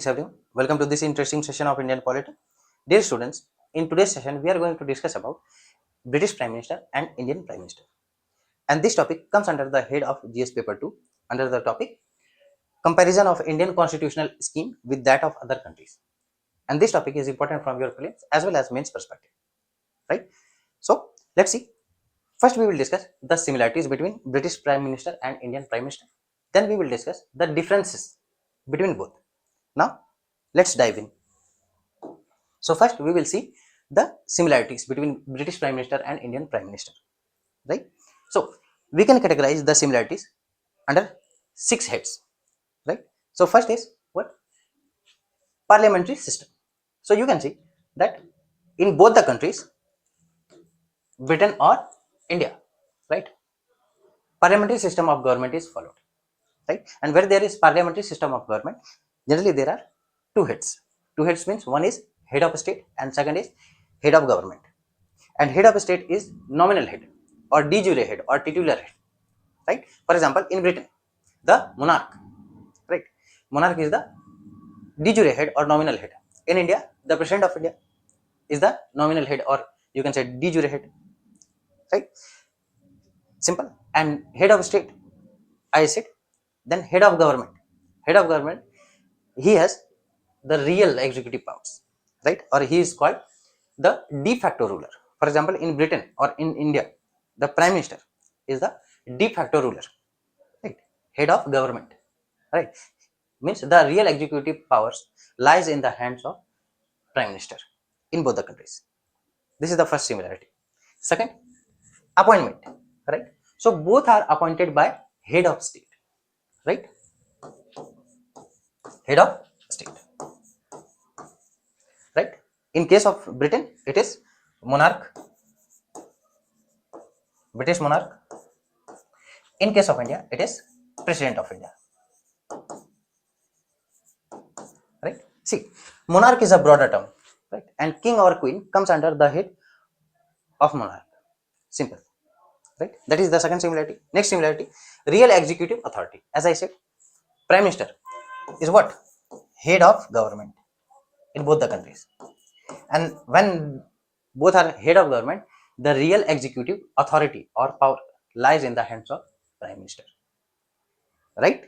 Greetings everyone. Welcome to this interesting session of Indian polity. Dear students, in today's session we are going to discuss about British Prime Minister and Indian Prime Minister. And this topic comes under the head of GS paper 2 under the topic comparison of Indian constitutional scheme with that of other countries. And this topic is important from your prelims as well as mains perspective. Right? So let's see. First we will discuss the similarities between British Prime Minister and Indian Prime Minister. Then we will discuss the differences between both. Now let's dive in. So first we will see the similarities between British Prime Minister and Indian Prime Minister, right? So we can categorize the similarities under 6 heads, right? So first is what? Parliamentary system. So you can see that in both the countries, Britain or India, right? Parliamentary system of government is followed, right? And where there is parliamentary system of government, generally there are two heads. Two heads means one is head of state and second is head of government. And head of state is nominal head or de jure head or titular head, right? For example, in Britain, the monarch, right? Monarch is the de jure head or nominal head. In India, the president of India is the nominal head or you can say de jure head, right? Simple. And head of state, I said, then head of government. Head of government, he has the real executive powers, right? Or he is called the de facto ruler. For example, in Britain or in India, the prime minister is the de facto ruler, right? Head of government, right? Means the real executive powers lies in the hands of prime minister in both the countries. This is the first similarity. Second, appointment, right? So both are appointed by head of state, right? Head of state, right? In case of Britain, it is monarch, British monarch. In case of India, it is president of India, right? See, monarch is a broader term, right? And king or queen comes under the head of monarch. Simple, right? That is the second similarity. Next similarity, real executive authority. As I said, prime minister is what? Head of government in both the countries. And when both are head of government, the real executive authority or power lies in the hands of prime minister, right?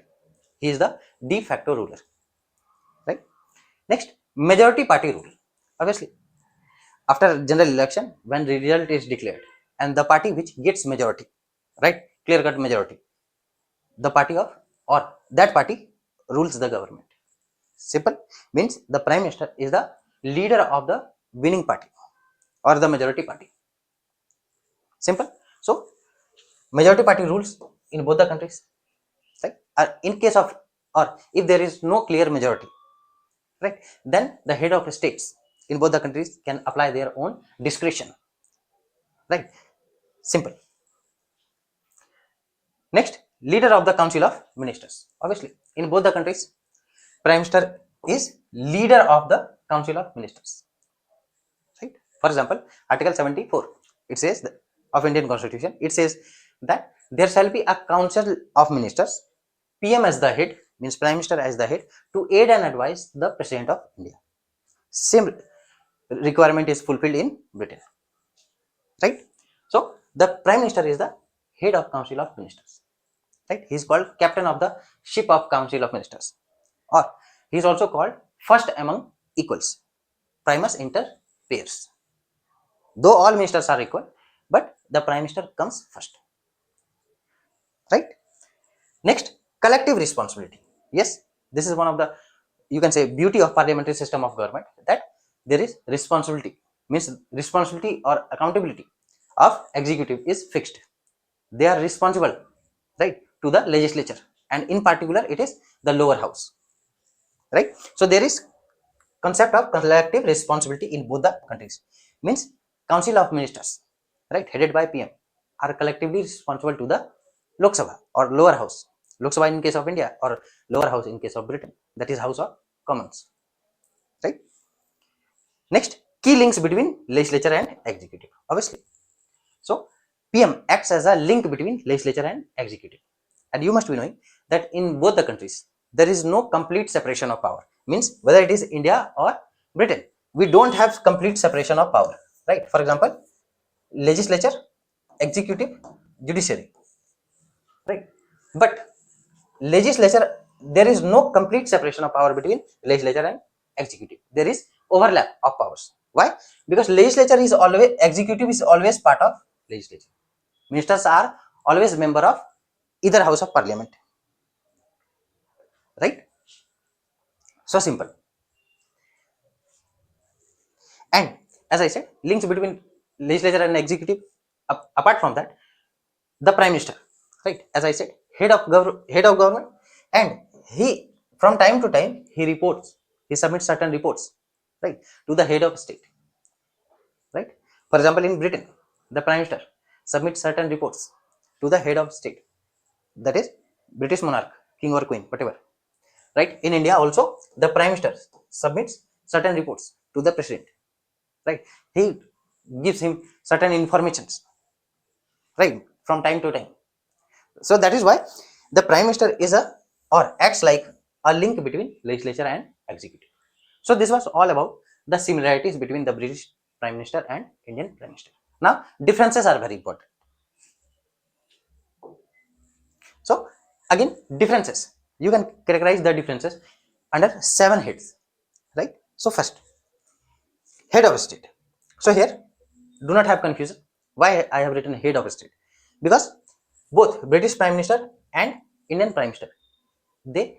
He is the de facto ruler, right? Next, majority party rule. Obviously, after general election, when the result is declared and the party which gets majority, right, clear cut majority, the party of or that party rules the government. Simple. Means the prime minister is the leader of the winning party or the majority party. Simple. So majority party rules in both the countries, right? In case of or if there is no clear majority, right, then the head of states in both the countries can apply their own discretion, right? Simple. Next, leader of the council of ministers. Obviously, in both the countries, prime minister is leader of the council of ministers, right? For example, article 74, it says that of Indian constitution, it says that there shall be a council of ministers, PM as the head, means prime minister as the head, to aid and advise the president of India. Same requirement is fulfilled in Britain, right? So the prime minister is the head of council of ministers, right? He is called captain of the ship of council of ministers, or he is also called first among equals, primus inter pares. Though all ministers are equal, but the prime minister comes first, right? Next, collective responsibility. Yes, this is one of the, you can say, beauty of parliamentary system of government, that there is responsibility, means responsibility or accountability of executive is fixed. They are responsible, right, to the legislature, and in particular it is the lower house, right? So there is concept of collective responsibility in both the countries. Means council of ministers, right, headed by PM, are collectively responsible to the Lok Sabha or lower house. Lok Sabha in case of India or lower house in case of Britain, that is House of Commons, right? Next, key links between legislature and executive. Obviously, so PM acts as a link between legislature and executive. And you must be knowing that in both the countries, there is no complete separation of power. means whether it is India or Britain. We don't have complete separation of power, right? For example, legislature, executive, judiciary, right? But legislature, there is no complete separation of power between legislature and executive. There is overlap of powers. Why? Because legislature is always, executive is always part of legislature. Ministers are always member of either house of parliament, right? So simple. And as I said, links between legislature and executive, apart from that, the prime minister, right? As I said, head of government, and he, from time to time, he submits certain reports, right, to the head of state, right? For example, in Britain, the prime minister submits certain reports to the head of state, that is British monarch, king or queen, whatever, right? In India also, the prime minister submits certain reports to the president, right? He gives him certain informations, right, from time to time. So that is why the prime minister is a, or acts like a link between legislature and executive. So this was all about the similarities between the British prime minister and Indian prime minister. Now differences are very important. So again, differences, you can characterize the differences under 7 heads, right? So first, head of state. So here, do not have confusion why I have written head of state, because both British prime minister and Indian prime minister, they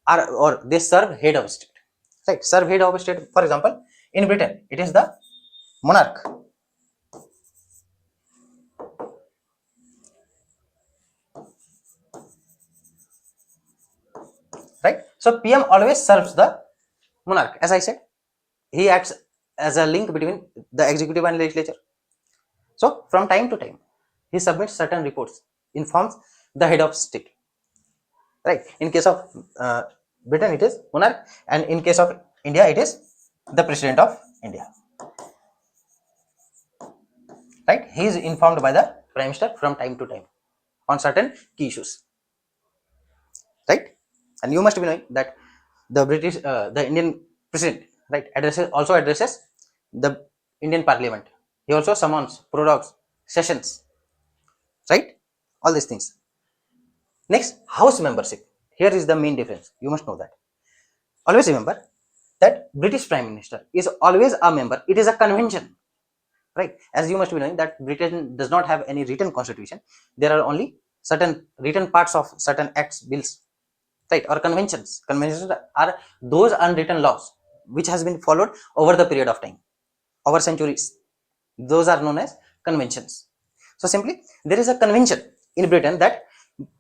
are, or they serve head of state, right? Serve head of state. For example, in Britain it is the monarch, right? So PM always serves the monarch. As I said, he acts as a link between the executive and legislature. So from time to time, he submits certain reports, informs the head of state, right? In case of Britain it is monarch, and in case of India it is the president of India, right? He is informed by the prime minister from time to time on certain key issues, right? And you must be knowing that the Indian president, right, addresses the Indian parliament. He also summons, prorogues sessions, right? All these things. Next, house membership. Here is the main difference, you must know that. Always remember that British prime minister is always a member. It is a convention, right? As you must be knowing that Britain does not have any written constitution. There are only certain written parts of certain acts, bills, right, or conventions. Conventions are those unwritten laws which has been followed over the period of time, over centuries. Those are known as conventions. So simply, there is a convention in Britain that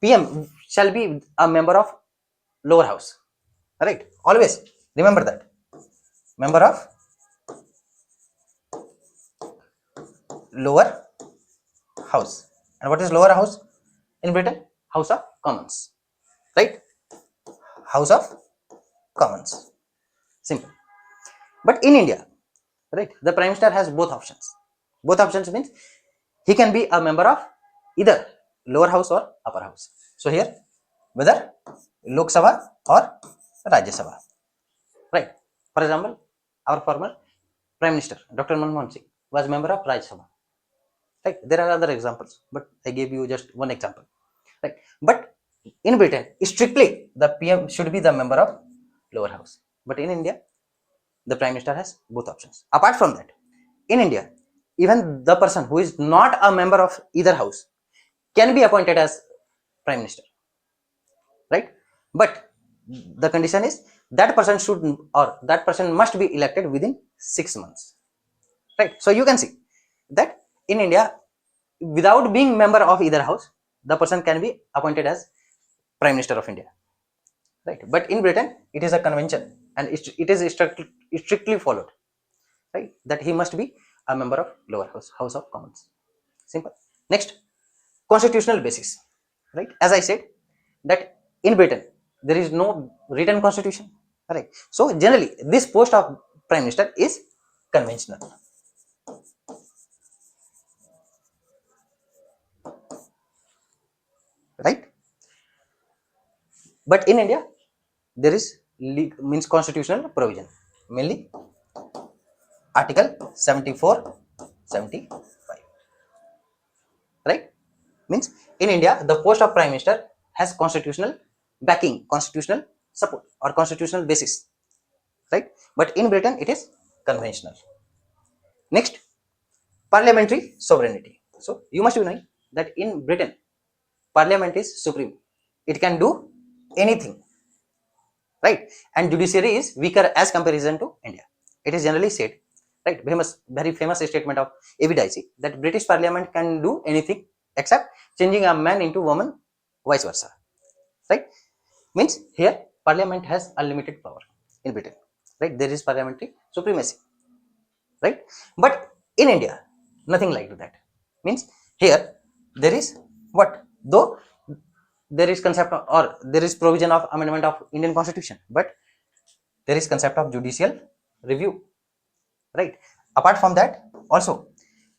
PM shall be a member of lower house, right? Always remember that, member of lower house. And what is lower house in Britain? House of Commons, right? House of Commons. Simple. But in India, right, the prime minister has both options. Both options means he can be a member of either lower house or upper house. So here, whether Lok Sabha or Rajya Sabha, right? For example, our former prime minister Dr. Manmohan Singh was member of Rajya Sabha, right? There are other examples, but I gave you just one example, right? But in Britain, strictly the PM should be the member of lower house. But in India, the prime minister has both options. Apart from that, in India, even the person who is not a member of either house can be appointed as prime minister, right? But the condition is that person should, or that person must be elected within 6 months, right? So you can see that in India, without being member of either house, the person can be appointed as prime minister of India, right? But in Britain, it is a convention, and it is strictly followed, right, that he must be a member of lower house, House of Commons. Simple. Next, constitutional basis, right? As I said that in Britain there is no written constitution, right? So generally this post of prime minister is conventional, right? But in India, there is means constitutional provision, mainly Article 74, 75. Right? Means in India, the post of Prime Minister has constitutional backing, constitutional support, or constitutional basis. Right? But in Britain, it is conventional. Next, parliamentary sovereignty. So you must be knowing that in Britain, Parliament is supreme. It can do anything, right? And judiciary is weaker as comparison to India. It is generally said, right? Very famous statement of A.V. Dicey that British Parliament can do anything except changing a man into woman, vice versa, right? Means here Parliament has unlimited power in Britain, right? There is parliamentary supremacy, right? But in India, nothing like that. Means here there is what, though there is concept of, or there is provision of amendment of Indian Constitution, but there is concept of judicial review, right? Apart from that, also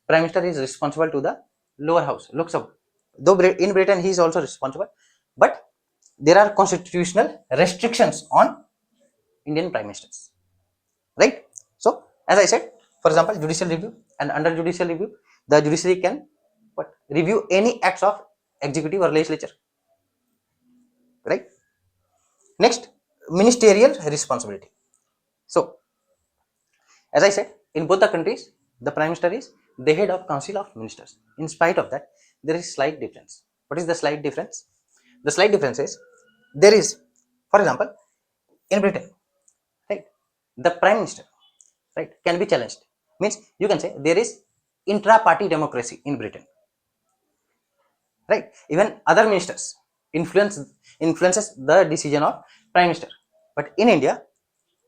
Prime Minister is responsible to the lower house, Lok Sabha. Though in Britain he is also responsible, but there are constitutional restrictions on Indian Prime Ministers, right? So as I said, for example, judicial review, and under judicial review, the judiciary can what, review any acts of executive or legislature, right? Next, ministerial responsibility. So as I said, in both the countries, the Prime Minister is the head of Council of Ministers. In spite of that, there is slight difference. What is the slight difference? The slight difference is there is, for example, in Britain, right, the Prime Minister, right, can be challenged. Means you can say there is intra-party democracy in Britain, right? Even other ministers influences the decision of Prime Minister. But in India,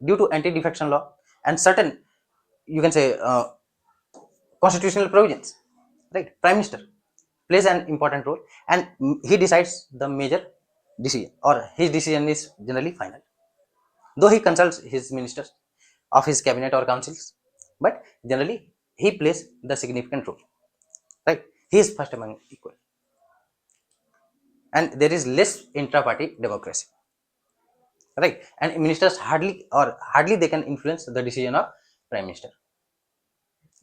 due to anti-defection law and certain, you can say, constitutional provisions, right, Prime Minister plays an important role, and he decides the major decision, or his decision is generally final, though he consults his ministers of his cabinet or councils, but generally he plays the significant role, right? He is first among equal, and there is less intra-party democracy, right? And ministers hardly they can influence the decision of Prime Minister.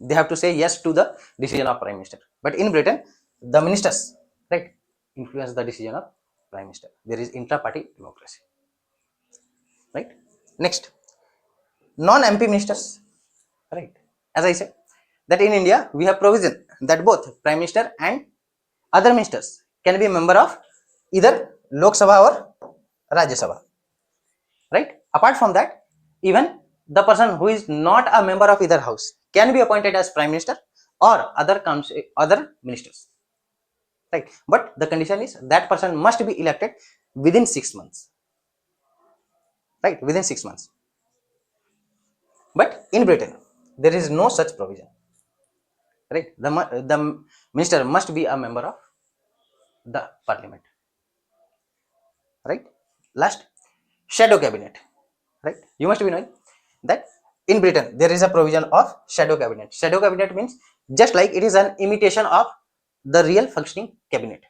They have to say yes to the decision of Prime Minister. But in Britain, the ministers, right, influence the decision of Prime Minister. There is intra-party democracy, right? Next, non-MP ministers, right? As I said, that in India we have provision that both Prime Minister and other ministers can be a member of either Lok Sabha or Rajya Sabha, right? Apart from that, even the person who is not a member of either house can be appointed as Prime Minister or other ministers, right? But the condition is that person must be elected within 6 months, right? Within 6 months. But in Britain there is no such provision, right? The minister must be a member of the parliament, right? Last, shadow cabinet, right? You must be knowing that in Britain there is a provision of shadow cabinet. Shadow cabinet means just like it is an imitation of the real functioning cabinet,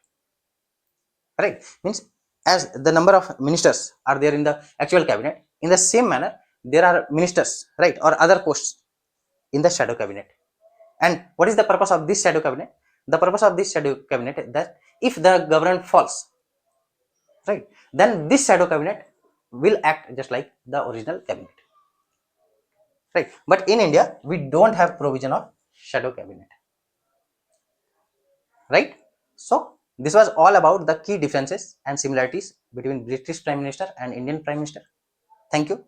right? Means as the number of ministers are there in the actual cabinet, in the same manner there are ministers, right, or other posts in the shadow cabinet. And what is the purpose of this shadow cabinet? The purpose of this shadow cabinet is that if the government falls, right, then this shadow cabinet will act just like the original cabinet, right? But in India we don't have provision of shadow cabinet, right? So this was all about the key differences and similarities between British Prime Minister and Indian Prime Minister. Thank you.